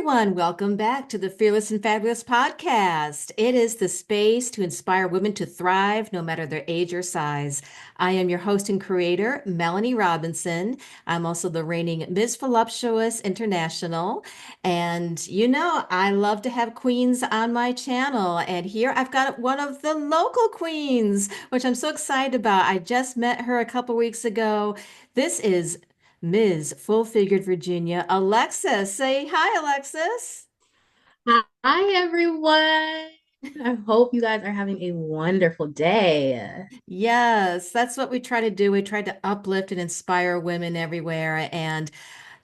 everyone. Welcome back to the Fearless and Fabulous podcast. It is the space to inspire women to thrive no matter their age or size. I am your host and creator, Melanie Robinson. I'm also the reigning Miss Voluptuous International. And I love to have queens on my channel. And here I've got one of the local queens, which I'm so excited about. I just met her a couple weeks ago. This is Ms. Full Figured Virginia, Alexis. Say hi, Alexis. Hi, everyone. I hope you guys are having a wonderful day. Yes, that's what we try to do. We try to uplift and inspire women everywhere. And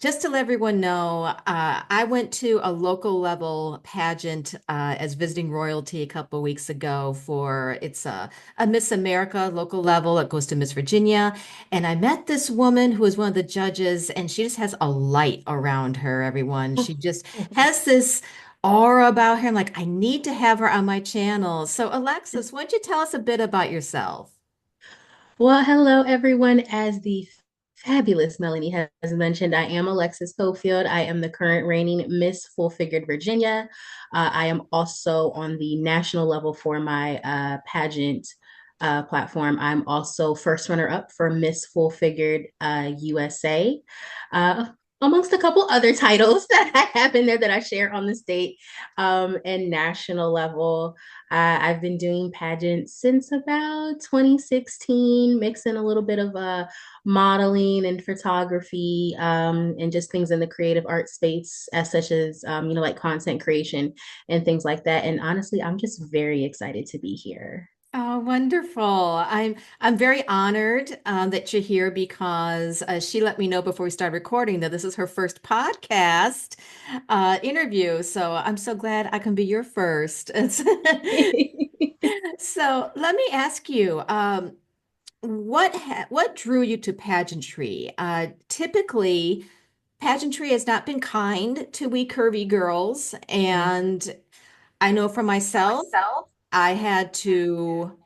just to let everyone know, I went to a local level pageant as visiting royalty a couple of weeks ago for it's a Miss America local level. It goes to Miss Virginia. And I met this woman who was one of the judges, and she just has a light around her, everyone. She just has this aura about her. I'm like, I need to have her on my channel. So, Alexis, why don't you tell us a bit about yourself? Well, hello, everyone. As the fabulous Melanie has mentioned, I am Alexis Cofield. I am the current reigning Miss Full Figured Virginia. I am also on the national level for my pageant platform. I'm also first runner up for Miss Full Figured USA. Uh, Amongst a couple other titles that I have in there that I share on the state and national level. I've been doing pageants since about 2016, mixing a little bit of modeling and photography and just things in the creative art space, as such as like content creation and things like that. And honestly, I'm just very excited to be here. Oh, wonderful. I'm very honored that you're here because she let me know before we started recording that this is her first podcast interview. So I'm so glad I can be your first. So let me ask you, what drew you to pageantry? Typically, pageantry has not been kind to we curvy girls, and I know for myself, I had to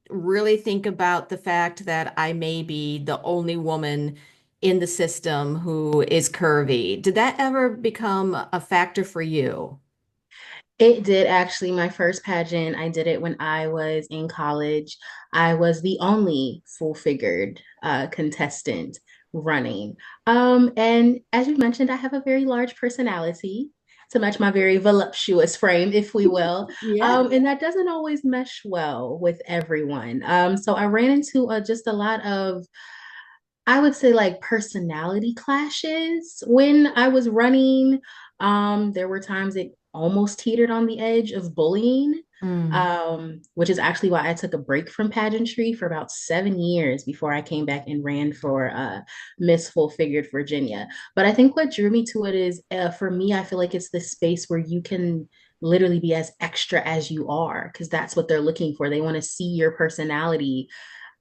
really think about the fact that I may be the only woman in the system who is curvy. Did that ever become a factor for you? It did actually. My first pageant, I did it when I was in college. I was the only full figured contestant running. And as you mentioned, I have a very large personality to match my very voluptuous frame, if we will. Yeah. And that doesn't always mesh well with everyone. So I ran into just a lot of, I would say, like personality clashes when I was running. There were times it almost teetered on the edge of bullying, Mm, which is actually why I took a break from pageantry for about 7 years before I came back and ran for Miss Full Figured Virginia. But I think what drew me to it is, for me, I feel like it's this space where you can literally be as extra as you are, because that's what they're looking for. They want to see your personality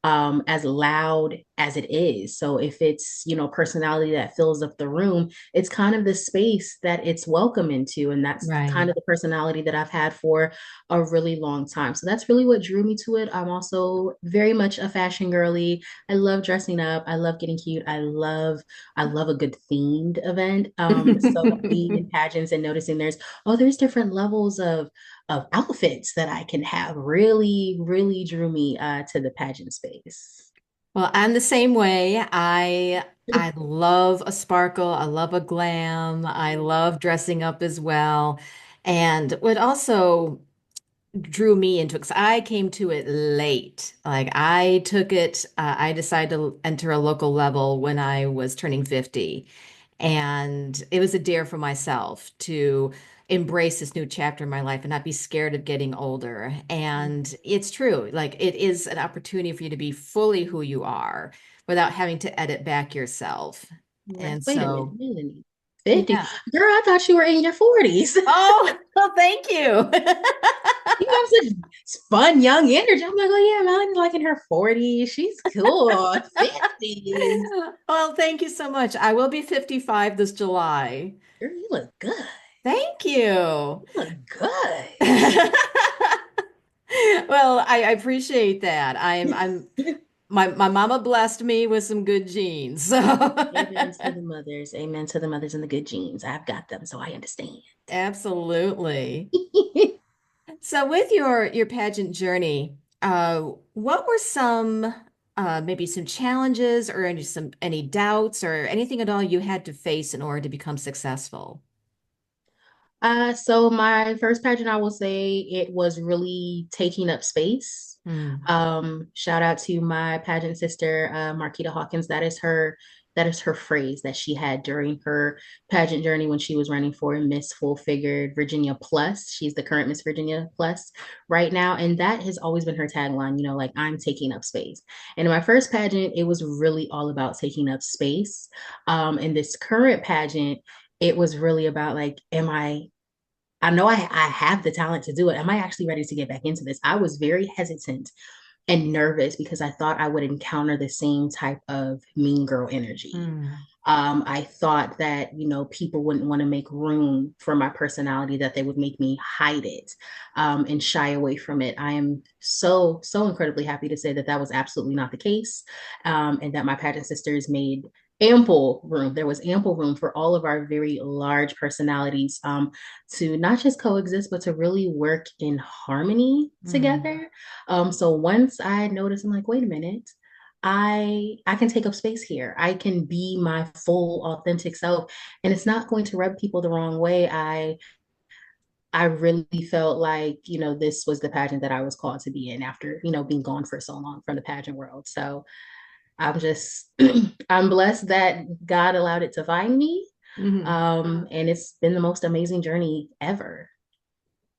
as loud as it is. So if it's, personality that fills up the room, it's kind of the space that it's welcome into. And that's kind right. of the personality that I've had for a really long time. So that's really what drew me to it. I'm also very much a fashion girly. I love dressing up. I love getting cute. I love a good themed event. So being in pageants and noticing there's different levels of outfits that I can have really, really drew me to the pageant space. Well, I'm the same way. I love a sparkle. I love a glam. I love dressing up as well. And what also drew me into it, because I came to it late. Like I took it, I decided to enter a local level when I was turning 50. And it was a dare for myself to embrace this new chapter in my life and not be scared of getting older. And it's true, like it is an opportunity for you to be fully who you are without having to edit back yourself. Right. And Wait a minute, so, Melanie. 50. yeah. Girl, I thought you were in your 40s. Oh, well, thank you. You have such fun young energy. I'm like, oh yeah, Melanie's like in her 40s. She's cool. 50s. Well, thank you so much. I will be 55 this July. Girl, you look good. Thank you. You look good. Well, I appreciate that. I'm my mama blessed me with some good genes. So Amen to the mothers. Amen to the mothers and the good genes. I've got them, so I understand. absolutely. So with your pageant journey, what were some maybe some challenges or any doubts or anything at all you had to face in order to become successful? So my first pageant, I will say it was really taking up space. Hmm. Shout out to my pageant sister, Marquita Hawkins. That is her phrase that she had during her pageant journey when she was running for Miss Full Figured Virginia Plus. She's the current Miss Virginia Plus right now. And that has always been her tagline, you know, like I'm taking up space. And in my first pageant, it was really all about taking up space. In this current pageant, it was really about like, I know I have the talent to do it. Am I actually ready to get back into this? I was very hesitant and nervous because I thought I would encounter the same type of mean girl energy. Hmm. I thought that, you know, people wouldn't want to make room for my personality, that they would make me hide it and shy away from it. I am so incredibly happy to say that that was absolutely not the case, and that my pageant sisters made ample room. There was ample room for all of our very large personalities to not just coexist, but to really work in harmony Hmm. together. So once I noticed, I'm like, wait a minute, I can take up space here. I can be my full authentic self and it's not going to rub people the wrong way. I really felt like, you know, this was the pageant that I was called to be in after, you know, being gone for so long from the pageant world. So I'm just I'm blessed that God allowed it to find me. Hmm. And it's been the most amazing journey ever.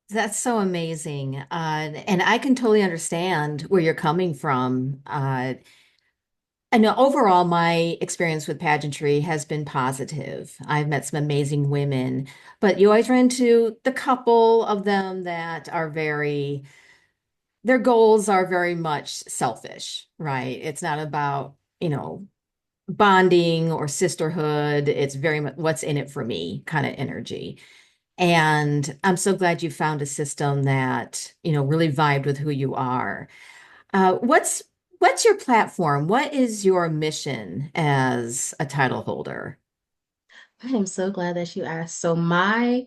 That's so amazing. And I can totally understand where you're coming from. I know overall, my experience with pageantry has been positive. I've met some amazing women, but you always run into the couple of them that are their goals are very much selfish, right? It's not about, bonding or sisterhood. It's very much what's in it for me kind of energy. And I'm so glad you found a system that, really vibed with who you are. What's your platform? What is your mission as a title holder? I am so glad that you asked. So my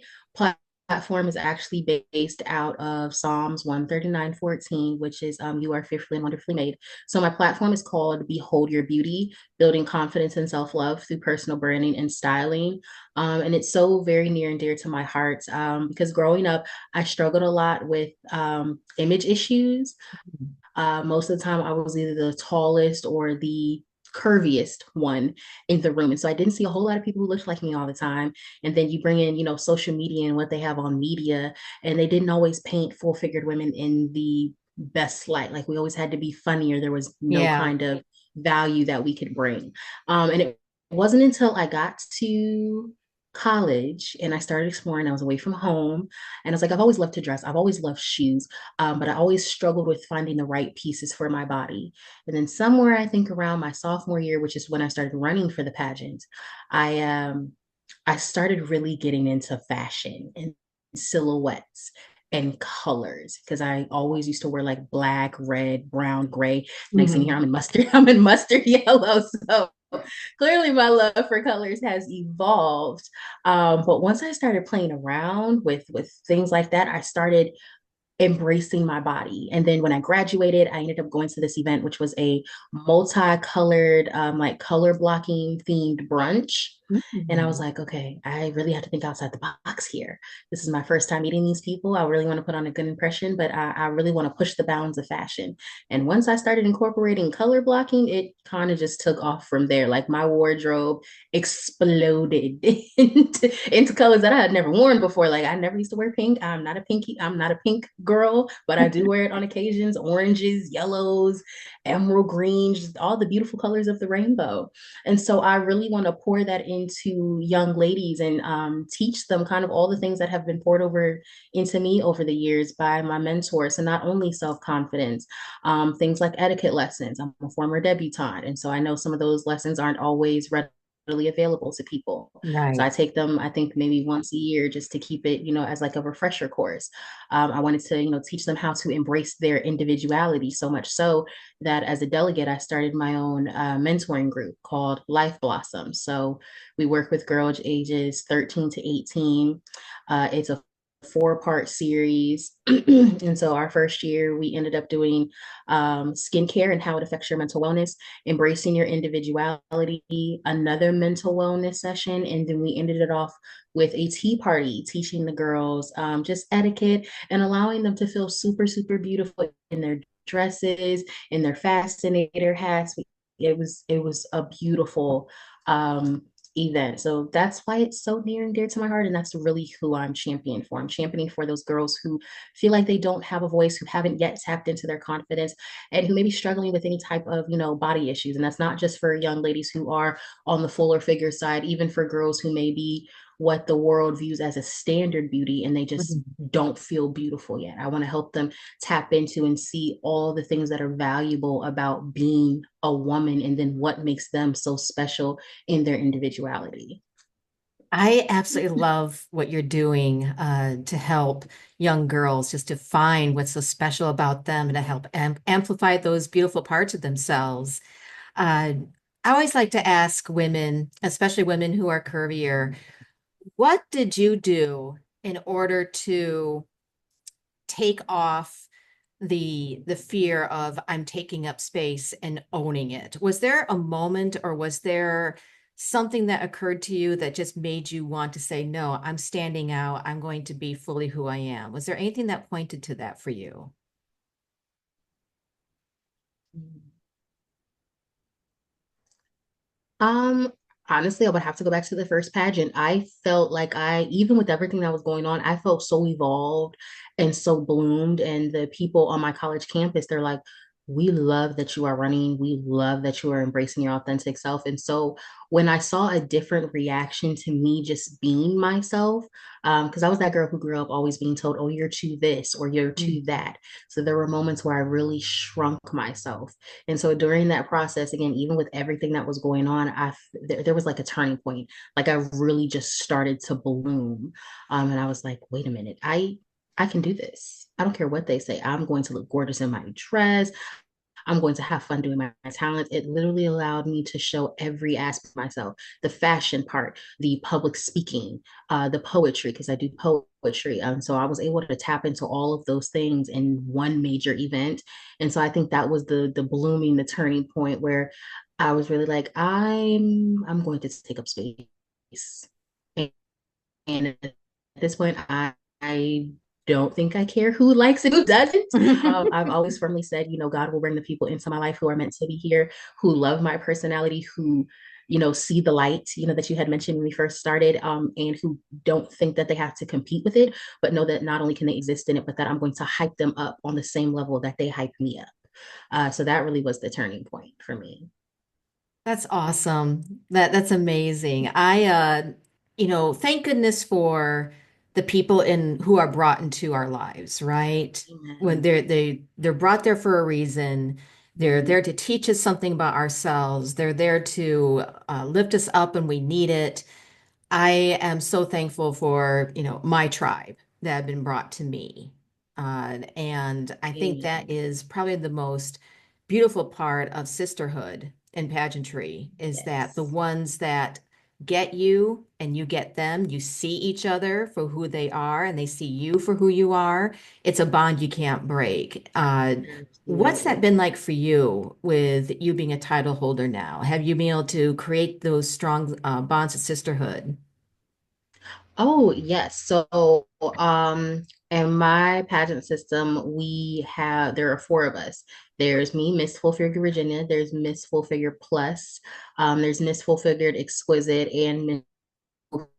platform is actually based out of Psalms 139:14, which is you are fearfully and wonderfully made. So my platform is called Behold Your Beauty, building confidence and self-love through personal branding and styling. And it's so very near and dear to my heart because growing up, I struggled a lot with image issues. Most of the time, I was either the tallest or the curviest one in the room. And so I didn't see a whole lot of people who looked like me all the time. And then you bring in, you know, social media and what they have on media, and they didn't always paint full figured women in the best light. Like we always had to be funnier. There was no Yeah. kind of value that we could bring. And it wasn't until I got to college and I started exploring. I was away from home and I was like, I've always loved to dress. I've always loved shoes. But I always struggled with finding the right pieces for my body. And then somewhere I think around my sophomore year, which is when I started running for the pageant, I I started really getting into fashion and silhouettes and colors because I always used to wear like black, red, brown, gray. Next thing here, Mhm. I'm in mustard. I'm in mustard yellow. So clearly, my love for colors has evolved. But once I started playing around with things like that, I started embracing my body. And then when I graduated, I ended up going to this event, which was a multicolored, like color blocking themed brunch. And I was Mhm. like, okay, I really have to think outside the box here. This is my first time meeting these people. I really want to put on a good impression, but I really want to push the bounds of fashion. And once I started incorporating color blocking, it kind of just took off from there. Like my wardrobe exploded into colors that I had never worn before. Like I never used to wear pink. I'm not a pink girl, but I do wear it on occasions. Oranges, yellows, emerald greens, just all the beautiful colors of the rainbow. And so I really want to pour that into young ladies and teach them kind of all the things that have been poured over into me over the years by my mentors. So not only self-confidence, things like etiquette lessons. I'm a former debutante. And so I know some of those lessons aren't always readily available to people. So I Right. take them, I think maybe once a year just to keep it, as like a refresher course. I wanted to, teach them how to embrace their individuality so much so that as a delegate, I started my own mentoring group called Life Blossom. So we work with girls ages 13 to 18. It's a 4-part series. And so our first year, we ended up doing skincare and how it affects your mental wellness, embracing your individuality, another mental wellness session. And then we ended it off with a tea party, teaching the girls just etiquette and allowing them to feel super, super beautiful in their dresses, in their fascinator hats. It was a beautiful um, event. So that's why it's so near and dear to my heart. And that's really who I'm championing for. I'm championing for those girls who feel like they don't have a voice, who haven't yet tapped into their confidence, and who may be struggling with any type of, body issues. And that's not just for young ladies who are on the fuller figure side, even for girls who may be what the world views as a standard beauty and they just Mhm. don't feel beautiful yet. I want to help them tap into and see all the things that are valuable about being a woman and then what makes them so special in their individuality. I absolutely love what you're doing to help young girls just to find what's so special about them and to help amplify those beautiful parts of themselves. Uh, I always like to ask women, especially women who are curvier, what did you do in order to take off the fear of I'm taking up space and owning it? Was there a moment or was there something that occurred to you that just made you want to say, no, I'm standing out, I'm going to be fully who I am? Was there anything that pointed to that for you? Um, Honestly, I would have to go back to the first pageant. I felt like even with everything that was going on, I felt so evolved and so bloomed. And the people on my college campus, they're like, we love that you are running. We love that you are embracing your authentic self. And so when I saw a different reaction to me just being myself, because I was that girl who grew up always being told, oh, you're too this or you're too Mhm. that. So there were moments where I really shrunk myself, and so during that process, again, even with everything that was going on, there was like a turning point. Like I really just started to bloom, and I was like, wait a minute, I can do this. I don't care what they say. I'm going to look gorgeous in my dress. I'm going to have fun doing my talent. It literally allowed me to show every aspect of myself, the fashion part, the public speaking, the poetry, because I do poetry. So I was able to tap into all of those things in one major event. And so I think that was the blooming, the turning point where I was really like, I'm going to take up space. And at this point, I don't think I care who likes it, who doesn't. I've always firmly said, God will bring the people into my life who are meant to be here, who love my personality, who, see the light, that you had mentioned when we first started, and who don't think that they have to compete with it, but know that not only can they exist in it, but that I'm going to hype them up on the same level that they hype me up. So that really was the turning point for me. That's awesome. That's amazing. Thank goodness for the people in who are brought into our lives, right? When Amen. they're brought there for a reason. They're Mhm. there to teach us something about ourselves. They're there to lift us up when we need it. I am so thankful for, my tribe that have been brought to me. And I think that Amen. is probably the most beautiful part of sisterhood and pageantry is that the Yes. ones that get you and you get them, you see each other for who they are and they see you for who you are. It's a bond you can't break. What's that Absolutely. been like for you with you being a title holder now? Have you been able to create those strong bonds of sisterhood? Oh, yes. So, in my pageant system, there are 4 of us. There's me, Miss Full Figure Virginia. There's Miss Full Figure Plus. There's Miss Full Figured Exquisite and Miss Full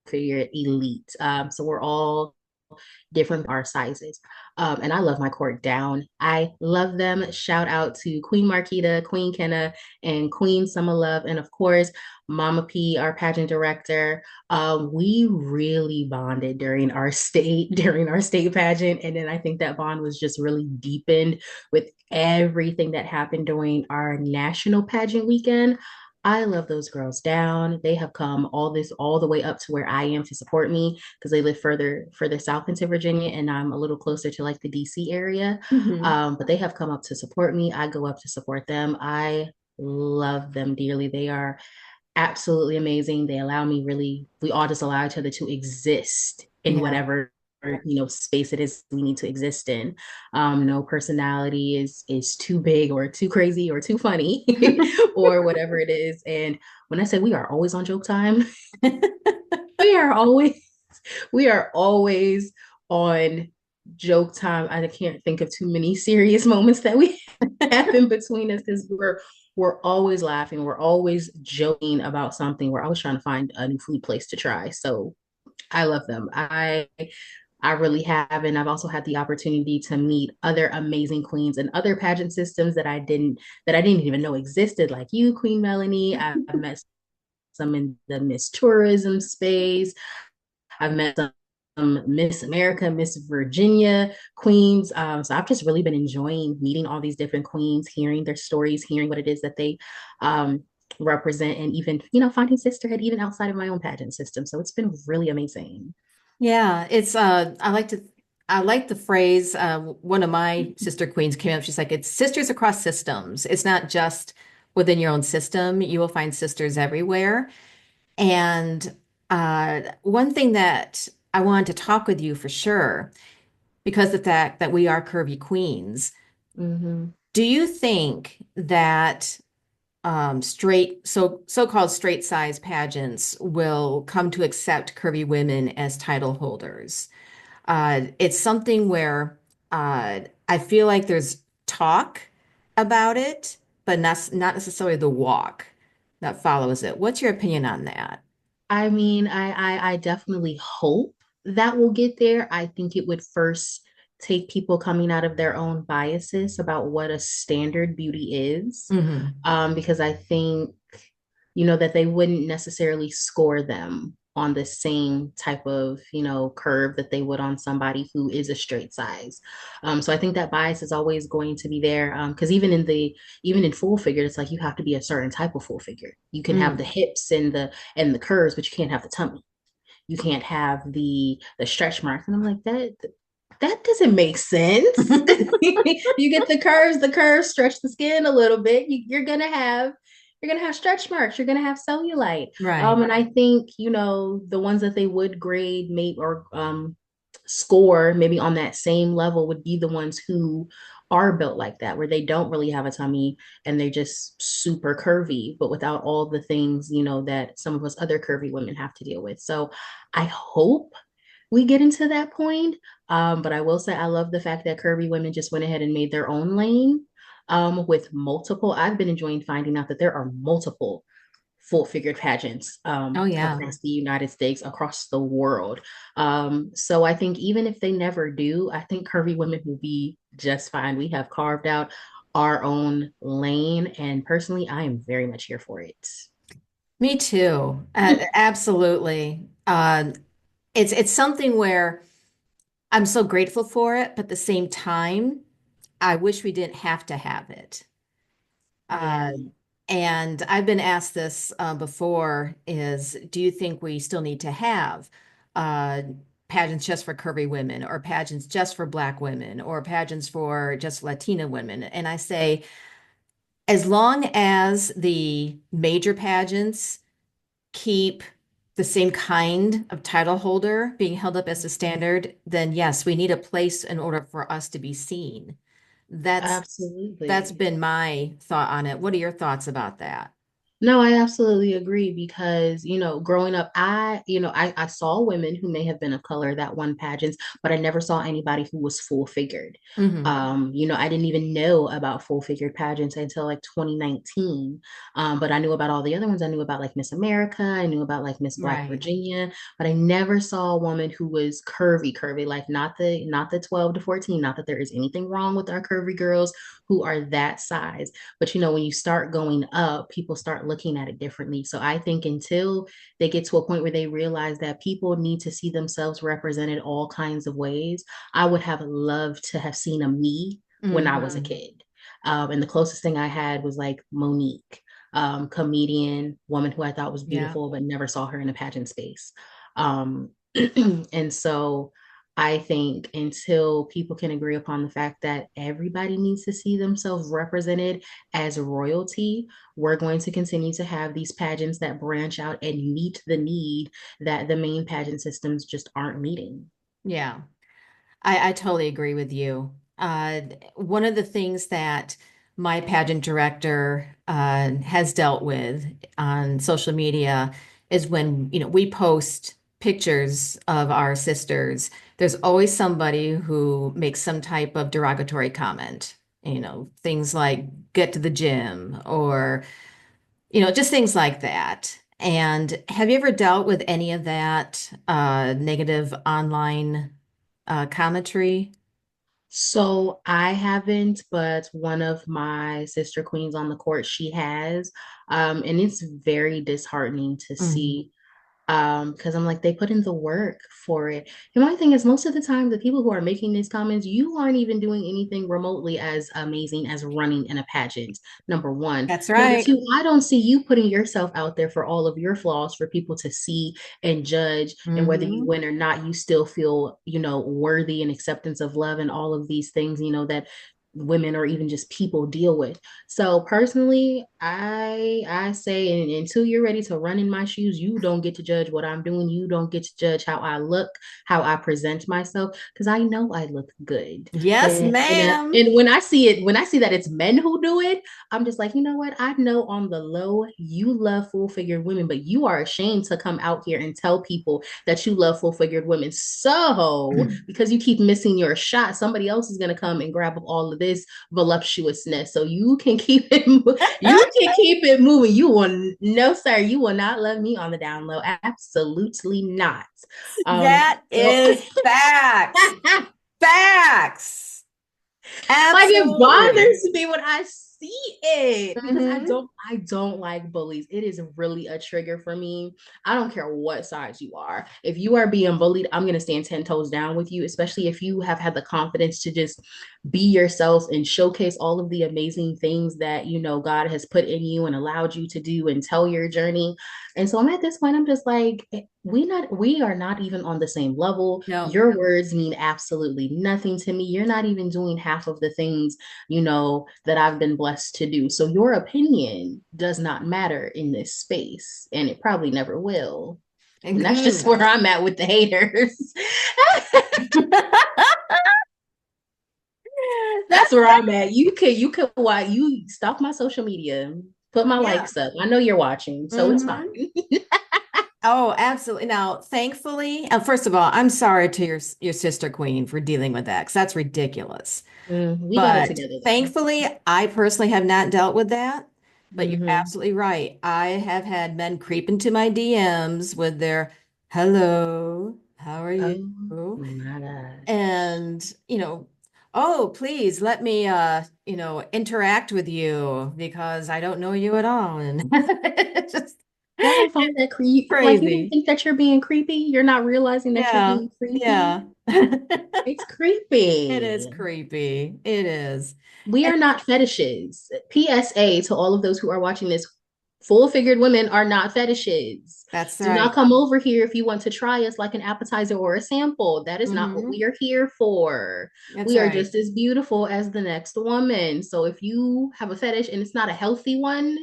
Figured Elite. So we're all different our sizes. And I love my court down. I love them. Shout out to Queen Marquita, Queen Kenna, and Queen Summer Love. And of course, Mama P, our pageant director. We really bonded during our state pageant. And then I think that bond was just really deepened with everything that happened during our national pageant weekend. I love those girls down. They have come all the way up to where I am to support me because they live further south into Virginia, and I'm a little closer to like the DC area. Hmm. But they have come up to support me. I go up to support them. I love them dearly. They are absolutely amazing. They allow me really, we all just allow each other to exist in Yeah. whatever space it is we need to exist in. No personality is too big or too crazy or too funny or whatever it is. And when I say we are always on joke time, we are always we are always on joke time. I can't think of too many serious moments that we have in between us because we're always laughing. We're always joking about something. We're always trying to find a new food place to try. So I love them. I really have, and I've also had the opportunity to meet other amazing queens and other pageant systems that I didn't even know existed, like you, Queen Melanie. I've met some in the Miss Tourism space. I've met some Miss America, Miss Virginia queens. So I've just really been enjoying meeting all these different queens, hearing their stories, hearing what it is that they um, represent, and even, finding sisterhood even outside of my own pageant system. So it's been really amazing. Yeah, it's I like the phrase one of my sister queens came up, she's like it's sisters across systems. It's not just within your own system. You will find sisters everywhere. And one thing that I wanted to talk with you for sure, because the fact that we are curvy queens, Mm-hmm. do you think that so-called straight size pageants will come to accept curvy women as title holders? It's something where I feel like there's talk about it, but not necessarily the walk that follows it. What's your opinion on that? I mean, I definitely hope that will get there. I think it would first take people coming out of their own biases about what a standard beauty is. Hmm. Because I think, that they wouldn't necessarily score them on the same type of, curve that they would on somebody who is a straight size. So I think that bias is always going to be there. Because even in full figure, it's like you have to be a certain type of full figure. You can have the Mm, hips and the curves, but you can't have the tummy. You can't have the stretch marks. And I'm like, that doesn't make sense. You get the curves stretch the skin a little bit. You're gonna have stretch marks. You're gonna have cellulite. right. And I think the ones that they would grade maybe or score maybe on that same level would be the ones who are built like that, where they don't really have a tummy and they're just super curvy, but without all the things that some of us other curvy women have to deal with. So I hope we get into that point. But I will say I love the fact that curvy women just went ahead and made their own lane with multiple. I've been enjoying finding out that there are multiple full figured pageants Oh yeah. across the United States, across the world. So I think even if they never do, I think curvy women will be just fine. We have carved out our own lane, and personally, I am very much here for it. Me too. Absolutely. It's something where I'm so grateful for it, but at the same time, I wish we didn't have to have it. Yeah, Uh, and I've been asked this before is, do you think we still need to have uh, pageants just for curvy women or pageants just for Black women or pageants for just Latina women? And I say, as long as the major pageants keep the same kind of title holder being held up as the standard, then yes, we need a place in order for us to be seen. That's absolutely. been my thought on it. What are your thoughts about that? No, I absolutely agree because, growing up, I saw women who may have been of color that won pageants, but I never saw anybody who was full figured. Hmm. I didn't even know about full figured pageants until like 2019. But I knew about all the other ones. I knew about like Miss America. I knew about like Miss Black Right. Virginia, but I never saw a woman who was curvy, like not the 12 to 14. Not that there is anything wrong with our curvy girls who are that size. But when you start going up, people start looking at it differently. So I think until they get to a point where they realize that people need to see themselves represented all kinds of ways, I would have loved to have seen a me when I was a Hmm. kid. And the closest thing I had was like Monique. comedian, woman who I thought was Yeah. beautiful, but never saw her in a pageant space. Um, and so I think until people can agree upon the fact that everybody needs to see themselves represented as royalty, we're going to continue to have these pageants that branch out and meet the need that the main pageant systems just aren't meeting. Yeah. I totally agree with you. One of the things that my pageant director has dealt with on social media is when, we post pictures of our sisters, there's always somebody who makes some type of derogatory comment. Things like get to the gym or, just things like that. And have you ever dealt with any of that negative online commentary? So I haven't, but one of my sister queens on the court, she has. And it's very disheartening to Mhm. see because I'm like they put in the work for it. And my thing is most of the time the people who are making these comments, you aren't even doing anything remotely as amazing as running in a pageant. Number one. That's Number right. two, I don't see you putting yourself out there for all of your flaws for people to see and judge, and whether you Hmm. win or not, you still feel, worthy and acceptance of love and all of these things, that women or even just people deal with. So personally, I say until you're ready to run in my shoes, you don't get to judge what I'm doing. You don't get to judge how I look, how I present myself, because I know I look good. Yes, ma'am. And when I see it, when I see that it's men who do it, I'm just like, you know what? I know on the low, you love full figured women, but you are ashamed to come out here and tell people that you love full figured women. So because you keep missing your shot, somebody else is gonna come and grab up all of this voluptuousness. So you can keep it, you can keep it moving. You will, no, sir, you will not love me on the down low. Absolutely not. That So is facts. Facts. like it Absolutely. bothers me when I see it because Hmm. I don't like bullies. It is really a trigger for me. I don't care what size you are. If you are being bullied, I'm gonna stand 10 toes down with you, especially if you have had the confidence to just be yourself and showcase all of the amazing things that God has put in you and allowed you to do and tell your journey. And so I'm at this point, I'm just like, we are not even on the same level. No, Your words mean absolutely nothing to me. You're not even doing half of the things, that I've been blessed to do. So your opinion does not matter in this space, and it probably never will. And that's just good. where I'm at with the haters. That's where I'm at. You could why you stalk my social media, put my Yeah. likes up. I know you're watching, so it's fine. Hmm. Oh, absolutely. Now, thankfully, first of all, I'm sorry to your sister queen for dealing with that because that's ridiculous. We got it But together though. thankfully, I personally have not dealt with that. But you're Hmm. absolutely right. I have had men creep into my DMs with their hello, how are you? Oh my gosh. And, oh, please let me interact with you because I don't know you at all. And it's just I don't find that creepy. Like, you don't crazy. think that you're being creepy? You're not realizing that you're Yeah. being creepy? Yeah. It's It is creepy. creepy. It is. We And are not fetishes. PSA to all of those who are watching this, full figured women are not fetishes. that's Do not right. come over here if you want to try us like an appetizer or a sample. That is not what Hmm. we are here for. That's We are right. just as beautiful as the next woman. So if you have a fetish and it's not a healthy one,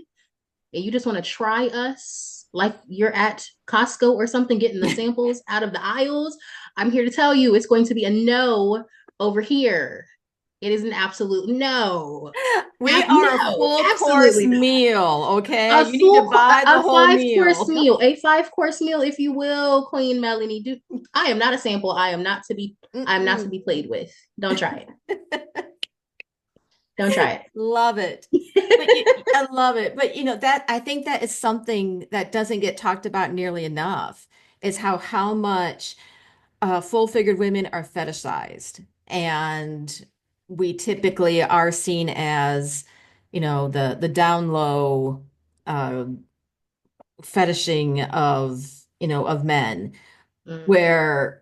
and you just want to try us like you're at Costco or something, getting the samples out of the aisles, I'm here to tell you it's going to be a no over here. It is an absolute no. We are a No, full course absolutely not. meal, okay? A You need to full, buy the a whole 5 course meal. meal, a 5 course meal, if you will, Queen Melanie. Do I am not a sample. I am not to Mm-mm. be played with. Don't try it. Don't try Love it. But it. I love it. But that I think that is something that doesn't get talked about nearly enough is how much full-figured women are fetishized. And we typically are seen as, the down low uh, fetishing of men, Mm, where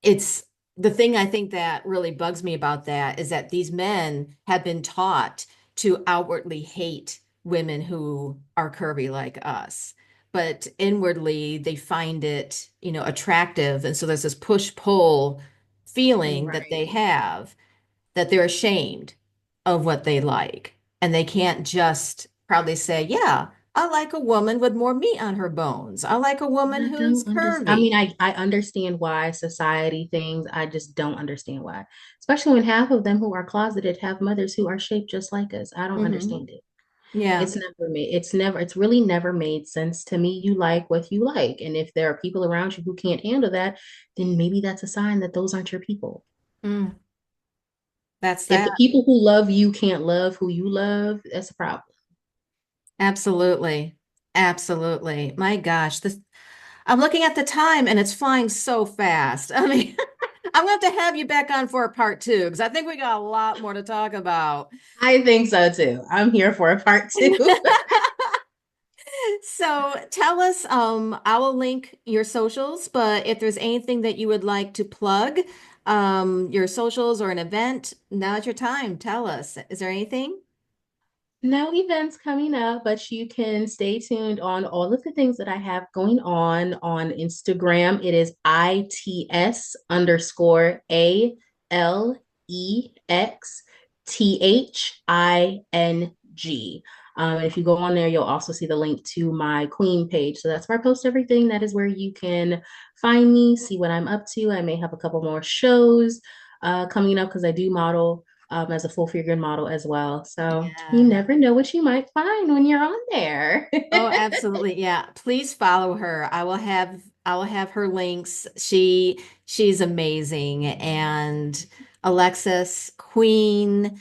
it's the thing I think that really bugs me about that is that these men have been taught to outwardly hate women who are curvy like us. But inwardly, they find it, attractive. And so there's this push-pull feeling that they Right. have that they're ashamed of what they like. And they can't just proudly say, yeah, I like a woman with more meat on her bones. I like a woman I who's don't understand. I curvy. mean, I understand why society things. I just don't understand why. Especially when half of them who are closeted have mothers who are shaped just like us. I don't Hmm. understand it. Yeah. It's really never made sense to me. You like what you like. And if there are people around you who can't handle that, then maybe that's a sign that those aren't your people. Mm, that's If that. the people who love you can't love who you love, that's a problem. Absolutely. Absolutely. My gosh, this I'm looking at the time and it's flying so fast. I mean, I'm going to have you back on for a part two because I think we got a lot more to talk about. I think so too. I'm here for a part two. So tell us, I will link your socials, but if there's anything that you would like to plug, your socials or an event, now's your time. Tell us. Is there anything? No events coming up, but you can stay tuned on all of the things that I have going on Instagram. It is ITS underscore ALEXTHING. If you go on there, you'll also see the link to my Queen page. So that's where I post everything. That is where you can find me, see what I'm up to. I may have a couple more shows coming up because I do model as a full figured model as well. So you Yeah. never know what you might find when you're on there. Oh, absolutely. Yeah. Please follow her. I will have her links. She's amazing. And Alexis, Queen,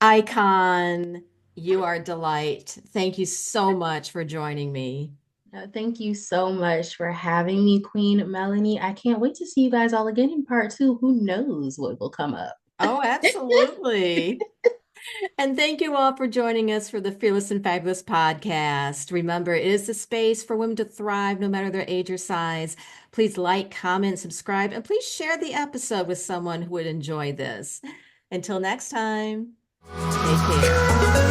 icon, you are a delight. Thank you so much for joining me. Thank you so much for having me, Queen Melanie. I can't wait to see you guys all again in part two. Who knows what will come up? Oh, absolutely. And thank you all for joining us for the Fearless and Fabulous podcast. Remember, it is the space for women to thrive no matter their age or size. Please like, comment, subscribe, and please share the episode with someone who would enjoy this. Until next time, take care.